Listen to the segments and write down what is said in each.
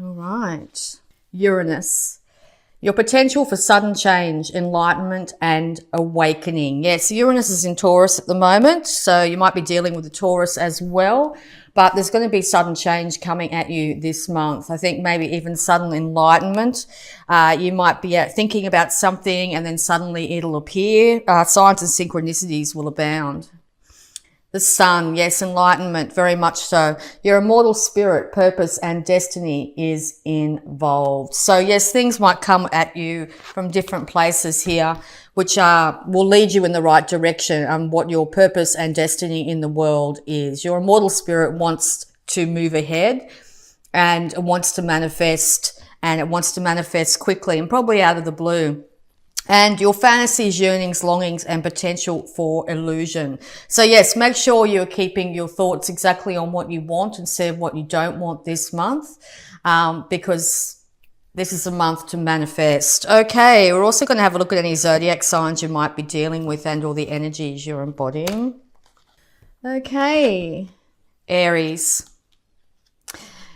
All right. Uranus. Your potential for sudden change, enlightenment, and awakening. Yes, Uranus is in Taurus at the moment, so you might be dealing with the Taurus as well, but there's going to be sudden change coming at you this month. I think maybe even sudden enlightenment. You might be thinking about something and then suddenly it'll appear. Signs and synchronicities will abound. The sun, yes, enlightenment, very much so. Your immortal spirit, purpose, and destiny is involved. So yes, things might come at you from different places here, which will lead you in the right direction on what your purpose and destiny in the world is. Your immortal spirit wants to move ahead and wants to manifest, and it wants to manifest quickly and probably out of the blue. And your fantasies, yearnings, longings, and potential for illusion. So yes, make sure you're keeping your thoughts exactly on what you want instead of what you don't want this month, because this is a month to manifest. Okay, we're also going to have a look at any zodiac signs you might be dealing with and all the energies you're embodying. Okay, Aries.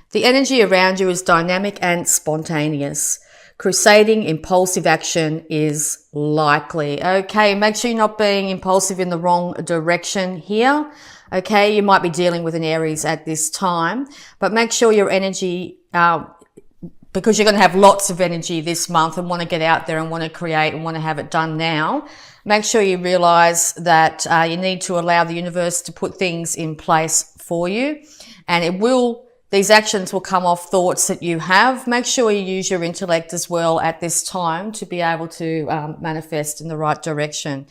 The energy around you is dynamic and spontaneous. Crusading impulsive action is likely. Okay, make sure you're not being impulsive in the wrong direction here. Okay, you might be dealing with an Aries at this time, but make sure your energy, because you're going to have lots of energy this month and want to get out there and want to create and want to have it done now, make sure you realize that you need to allow the universe to put things in place for you, and these actions will come off thoughts that you have. Make sure you use your intellect as well at this time to be able to manifest in the right direction.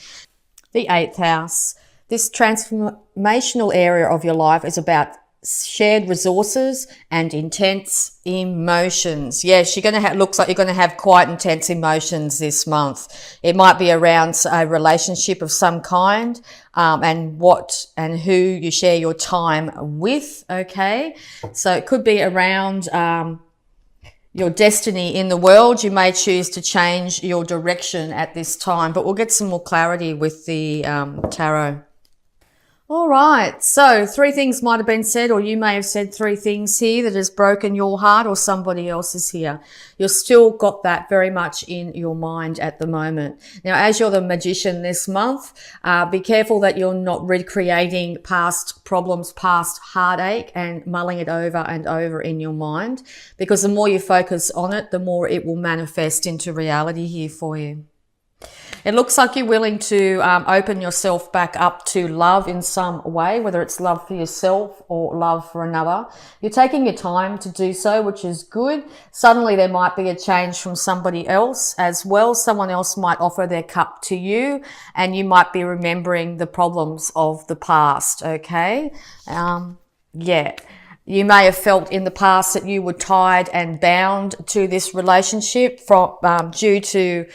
The 8th house. This transformational area of your life is about shared resources and intense emotions. Yes, you're going to looks like you're going to have quite intense emotions this month. It might be around a relationship of some kind, and what and who you share your time with. Okay, so it could be around your destiny in the world. You may choose to change your direction at this time, but we'll get some more clarity with the tarot. All right, so 3 things might have been said, or you may have said 3 things here that has broken your heart, or somebody else's here. You've still got that very much in your mind at the moment. Now, as you're the magician this month, be careful that you're not recreating past problems, past heartache, and mulling it over and over in your mind, because the more you focus on it, the more it will manifest into reality here for you. It looks like you're willing to open yourself back up to love in some way, whether it's love for yourself or love for another. You're taking your time to do so, which is good. Suddenly there might be a change from somebody else as well. Someone else might offer their cup to you, and you might be remembering the problems of the past, okay? Yeah. You may have felt in the past that you were tied and bound to this relationship due to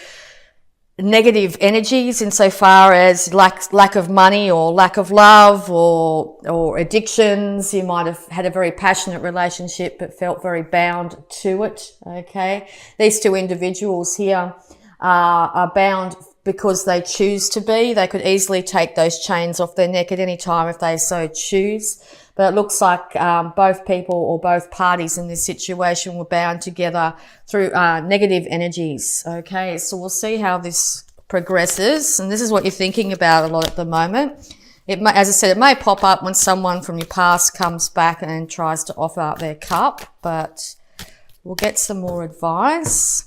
negative energies insofar as lack of money or lack of love or addictions. You might have had a very passionate relationship but felt very bound to it, okay? These 2 individuals here are bound because they choose to be. They could easily take those chains off their neck at any time if they so choose. But it looks like both people or both parties in this situation were bound together through negative energies. Okay, so we'll see how this progresses. And this is what you're thinking about a lot at the moment. It may, as I said, it may pop up when someone from your past comes back and tries to offer their cup, but we'll get some more advice.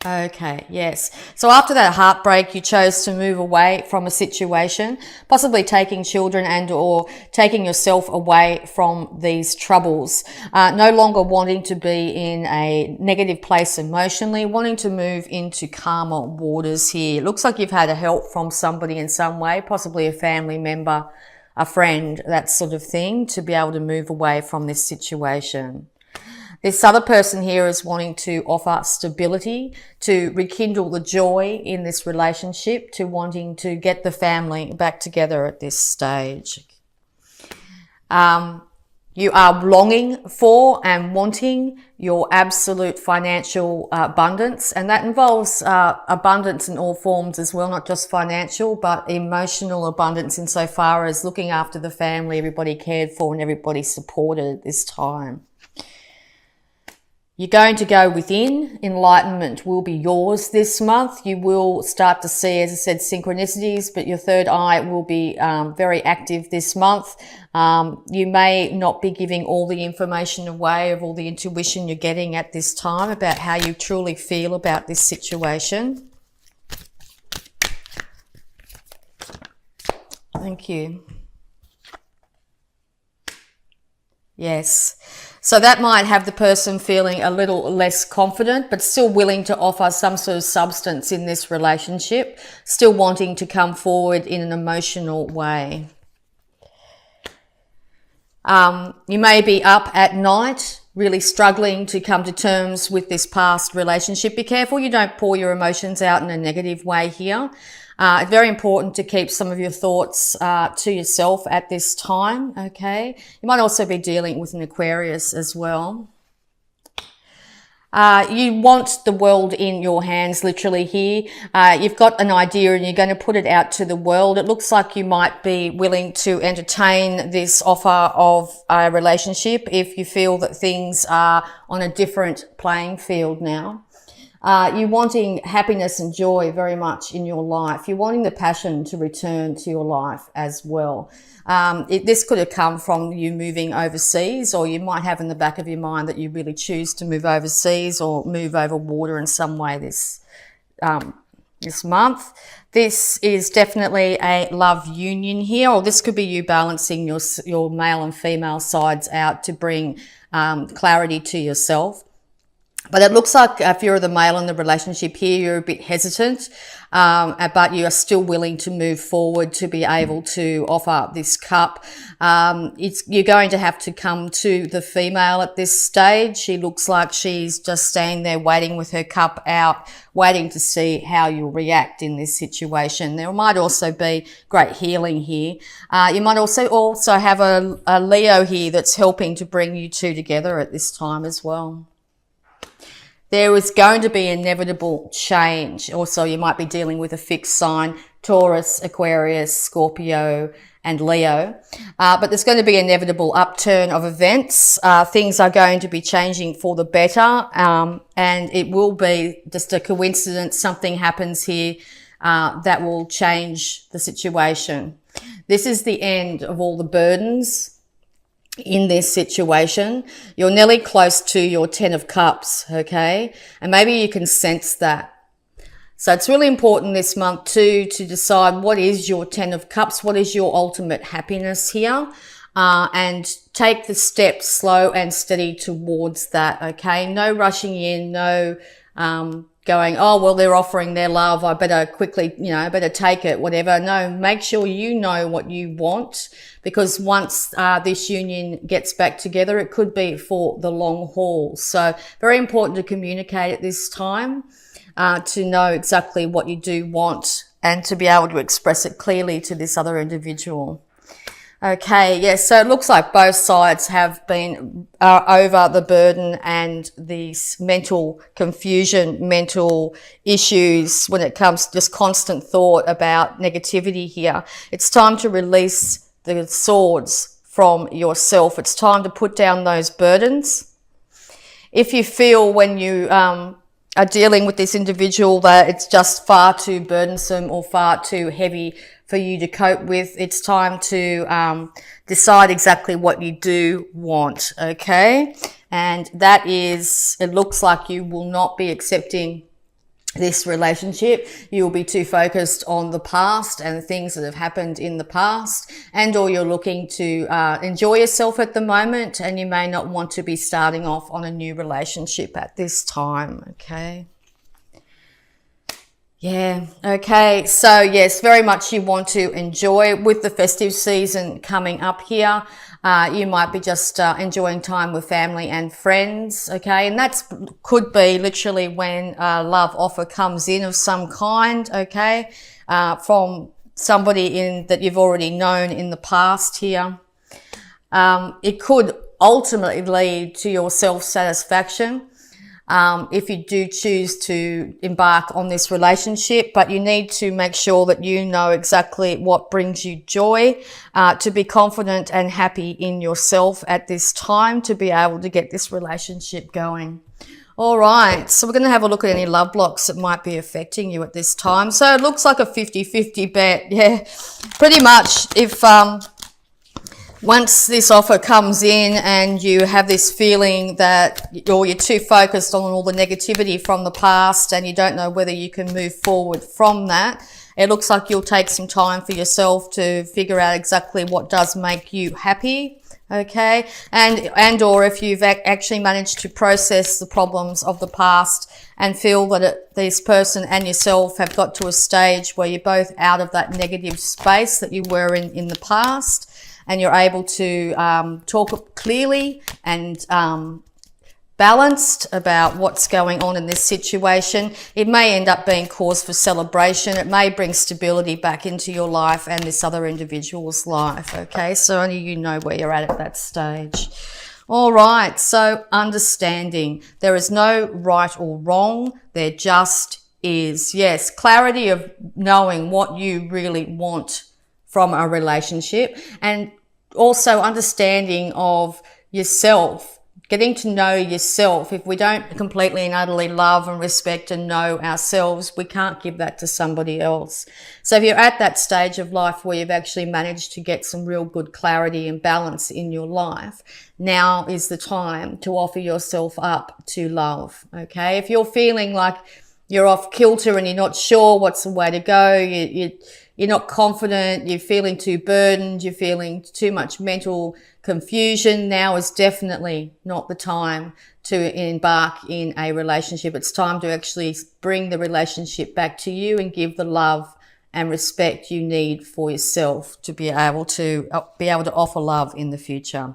Okay, yes. So after that heartbreak, you chose to move away from a situation, possibly taking children and or taking yourself away from these troubles. No longer wanting to be in a negative place emotionally, wanting to move into calmer waters here. It looks like you've had a help from somebody in some way, possibly a family member, a friend, that sort of thing, to be able to move away from this situation. This other person here is wanting to offer stability, to rekindle the joy in this relationship, to wanting to get the family back together at this stage. You are longing for and wanting your absolute financial abundance, and that involves abundance in all forms as well, not just financial, but emotional abundance insofar as looking after the family, everybody cared for and everybody supported at this time. You're going to go within. Enlightenment will be yours this month. You will start to see, as I said, synchronicities, but your third eye will be very active this month. You may not be giving all the information away of all the intuition you're getting at this time about how you truly feel about this situation. Thank you. Yes. So that might have the person feeling a little less confident, but still willing to offer some sort of substance in this relationship, still wanting to come forward in an emotional way. You may be up at night, really struggling to come to terms with this past relationship. Be careful you don't pour your emotions out in a negative way here. It's very important to keep some of your thoughts to yourself at this time, okay? You might also be dealing with an Aquarius as well. You want the world in your hands, literally here. You've got an idea and you're going to put it out to the world. It looks like you might be willing to entertain this offer of a relationship if you feel that things are on a different playing field now. You're wanting happiness and joy very much in your life. You're wanting the passion to return to your life as well. This could have come from you moving overseas, or you might have in the back of your mind that you really choose to move overseas or move over water in some way this month. This is definitely a love union here, or this could be you balancing your male and female sides out to bring clarity to yourself. But it looks like if you're the male in the relationship here, you're a bit hesitant, but you are still willing to move forward to be able to offer this cup. You're going to have to come to the female at this stage. She looks like she's just standing there waiting with her cup out, waiting to see how you'll react in this situation. There might also be great healing here. You might also have a Leo here that's helping to bring you two together at this time as well. There is going to be inevitable change. Also, you might be dealing with a fixed sign, Taurus, Aquarius, Scorpio, and Leo. But there's going to be an inevitable upturn of events. Things are going to be changing for the better. And it will be just a coincidence. Something happens here that will change the situation. This is the end of all the burdens in this situation. You're nearly close to your 10 of Cups, okay? And maybe you can sense that. So it's really important this month too to decide what is your 10 of Cups, what is your ultimate happiness here, and take the steps slow and steady towards that, okay? No rushing in, no going, oh, well, they're offering their love, I better quickly, I better take it, whatever. No, make sure you know what you want, because once this union gets back together, it could be for the long haul. So very important to communicate at this time, to know exactly what you do want and to be able to express it clearly to this other individual. Okay, yes, so it looks like both sides have been over the burden and these mental confusion, mental issues when it comes to just constant thought about negativity here. It's time to release the swords from yourself. It's time to put down those burdens. If you feel when you are dealing with this individual that it's just far too burdensome or far too heavy for you to cope with, it's time to decide exactly what you do want, okay? And that is, it looks like you will not be accepting this relationship. You will be too focused on the past and the things that have happened in the past, and or you're looking to enjoy yourself at the moment, and you may not want to be starting off on a new relationship at this time, okay? Yeah, okay, so yes, very much you want to enjoy with the festive season coming up here. You might be just enjoying time with family and friends, okay? And that could be literally when a love offer comes in of some kind, okay? From somebody that you've already known in the past here. It could ultimately lead to your self-satisfaction. if you do choose to embark on this relationship, but you need to make sure that you know exactly what brings you joy, to be confident and happy in yourself at this time to be able to get this relationship going. All right, so we're going to have a look at any love blocks that might be affecting you at this time. So it looks like a 50-50 bet. Yeah, pretty much if once this offer comes in and you have this feeling that you're too focused on all the negativity from the past and you don't know whether you can move forward from that, it looks like you'll take some time for yourself to figure out exactly what does make you happy. Okay, and or if you've actually managed to process the problems of the past and feel that this person and yourself have got to a stage where you're both out of that negative space that you were in the past, and you're able to talk clearly and balanced about what's going on in this situation. It may end up being cause for celebration. It may bring stability back into your life and this other individual's life. Okay, so only you know where you're at that stage. All right, so understanding. There is no right or wrong. There just is. Yes, clarity of knowing what you really want from a relationship, and also understanding of yourself, getting to know yourself. If we don't completely and utterly love and respect and know ourselves, we can't give that to somebody else. So if you're at that stage of life where you've actually managed to get some real good clarity and balance in your life, now is the time to offer yourself up to love. Okay, if you're feeling like you're off kilter and you're not sure what's the way to go, you're not confident, you're feeling too burdened, you're feeling too much mental confusion, now is definitely not the time to embark in a relationship. It's time to actually bring the relationship back to you and give the love and respect you need for yourself to be able to offer love in the future.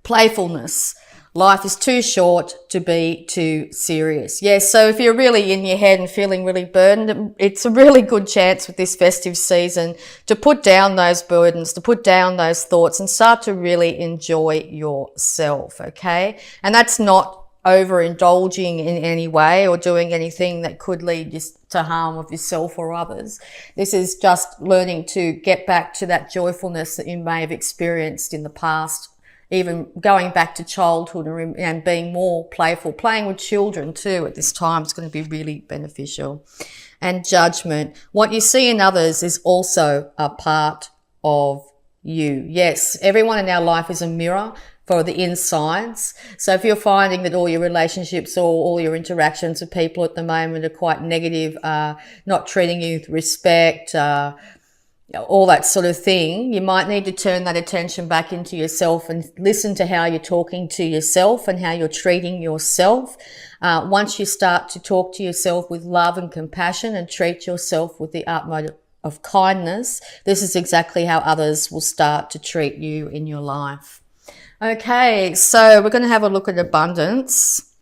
Playfulness. Life is too short to be too serious. Yes, so if you're really in your head and feeling really burdened, it's a really good chance with this festive season to put down those burdens, to put down those thoughts and start to really enjoy yourself, okay? And that's not overindulging in any way or doing anything that could lead you to harm of yourself or others. This is just learning to get back to that joyfulness that you may have experienced in the past, even going back to childhood and being more playful. Playing with children too at this time is going to be really beneficial. And judgment. What you see in others is also a part of you. Yes, everyone in our life is a mirror for the insides. So if you're finding that all your relationships or all your interactions with people at the moment are quite negative, not treating you with respect, all that sort of thing, you might need to turn that attention back into yourself and listen to how you're talking to yourself and how you're treating yourself. Once you start to talk to yourself with love and compassion and treat yourself with the utmost of kindness, this is exactly how others will start to treat you in your life. Okay, so we're going to have a look at abundance.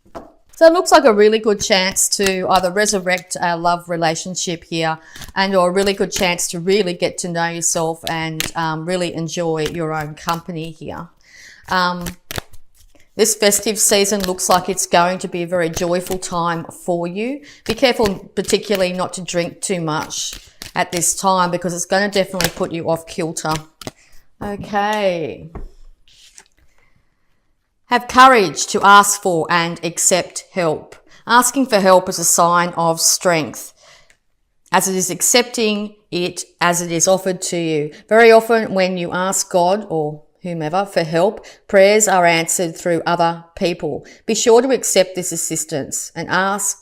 So it looks like a really good chance to either resurrect a love relationship here or a really good chance to really get to know yourself and really enjoy your own company here. This festive season looks like it's going to be a very joyful time for you. Be careful particularly not to drink too much at this time because it's going to definitely put you off kilter. Okay. Have courage to ask for and accept help. Asking for help is a sign of strength, as it is accepting it as it is offered to you. Very often when you ask God or whomever for help, prayers are answered through other people. Be sure to accept this assistance and as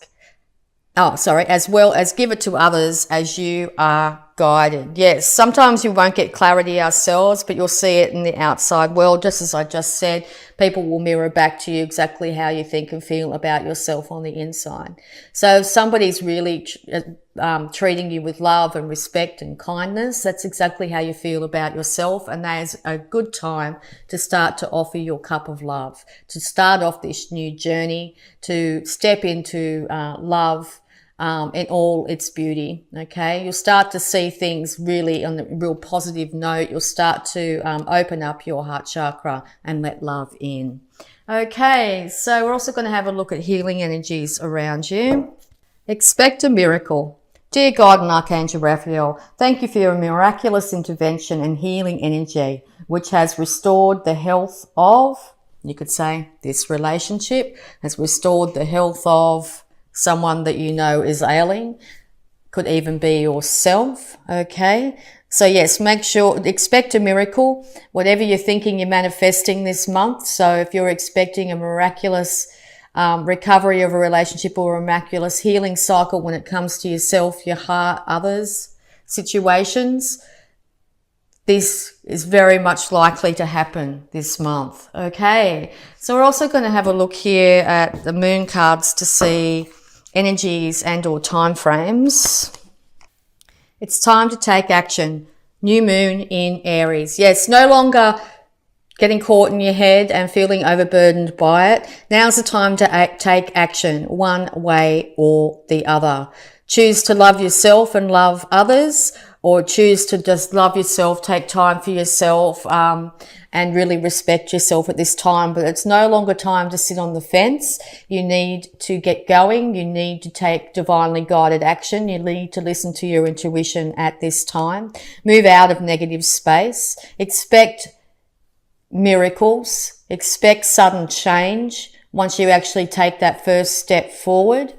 well as give it to others as you are guided. Yes, sometimes you won't get clarity ourselves, but you'll see it in the outside world. Just as I just said, people will mirror back to you exactly how you think and feel about yourself on the inside. So if somebody's really treating you with love and respect and kindness, that's exactly how you feel about yourself. And that is a good time to start to offer your cup of love, to start off this new journey, to step into love in all its beauty. Okay, you'll start to see things really on a real positive note. You'll start to open up your heart chakra and let love in. Okay, so we're also going to have a look at healing energies around you. Expect a miracle. Dear God and Archangel Raphael, thank you for your miraculous intervention and healing energy, which has restored the health of, you could say, this relationship, has restored the health of someone that you know is ailing, could even be yourself, okay? So yes, make sure, expect a miracle, whatever you're thinking you're manifesting this month. So if you're expecting a miraculous recovery of a relationship or a miraculous healing cycle when it comes to yourself, your heart, others, situations, this is very much likely to happen this month. Okay, so we're also going to have a look here at the moon cards to see energies and or time frames. It's time to take action. New moon in Aries. Yes, no longer getting caught in your head and feeling overburdened by it. Now's the time to take action, one way or the other. Choose to love yourself and love others, or choose to just love yourself, take time for yourself, and really respect yourself at this time. But it's no longer time to sit on the fence. You need to get going. You need to take divinely guided action. You need to listen to your intuition at this time. Move out of negative space. Expect miracles. Expect sudden change once you actually take that first step forward.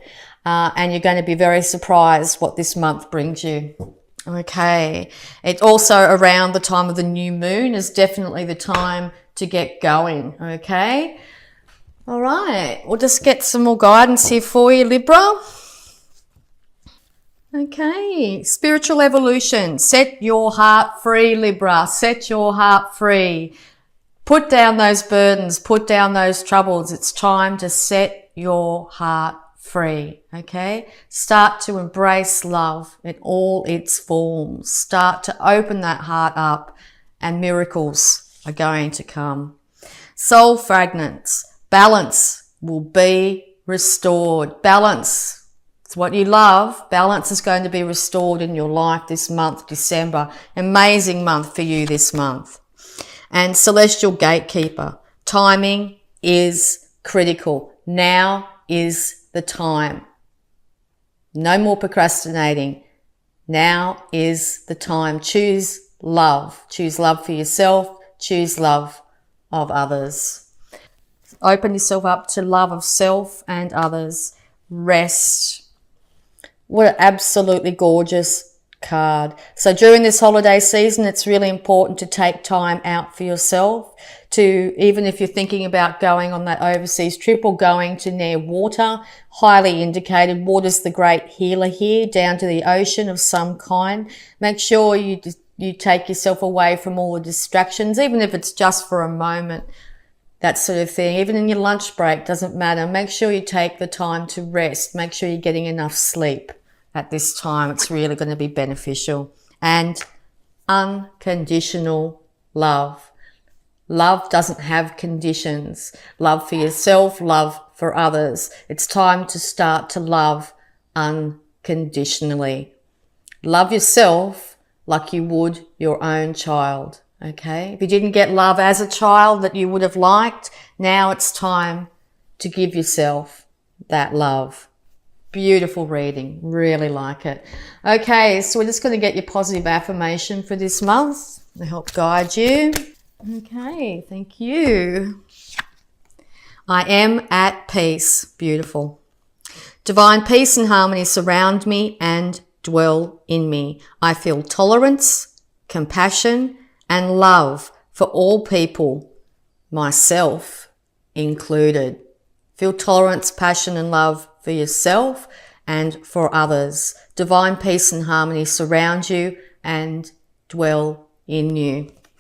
And you're going to be very surprised what this month brings you. Okay. It's also around the time of the new moon is definitely the time to get going. Okay. All right. We'll just get some more guidance here for you, Libra. Okay. Spiritual evolution. Set your heart free, Libra. Set your heart free. Put down those burdens. Put down those troubles. It's time to set your heart free, okay? Start to embrace love in all its forms. Start to open that heart up and miracles are going to come. Soul fragments. Balance will be restored. Balance. It's what you love. Balance is going to be restored in your life this month, December. Amazing month for you this month. And celestial gatekeeper. Timing is critical. Now is the time. No more procrastinating. Now is the time. Choose love. Choose love for yourself. Choose love of others. Open yourself up to love of self and others. Rest. What an absolutely gorgeous card. So during this holiday season, it's really important to take time out for yourself, to, even if you're thinking about going on that overseas trip or going to near water, highly indicated. Water's the great healer here, down to the ocean of some kind. Make sure you take yourself away from all the distractions, even if it's just for a moment, that sort of thing. Even in your lunch break, doesn't matter. Make sure you take the time to rest. Make sure you're getting enough sleep. At this time, it's really going to be beneficial. And unconditional love. Love doesn't have conditions. Love for yourself, love for others. It's time to start to love unconditionally. Love yourself like you would your own child, okay? If you didn't get love as a child that you would have liked, now it's time to give yourself that love. Beautiful reading. Really like it. Okay, so we're just going to get your positive affirmation for this month to help guide you. Okay, thank you. I am at peace. Beautiful. Divine peace and harmony surround me and dwell in me. I feel tolerance, compassion, and love for all people, myself included. Feel tolerance, passion, and love for yourself and for others. Divine peace and harmony surround you and dwell in you.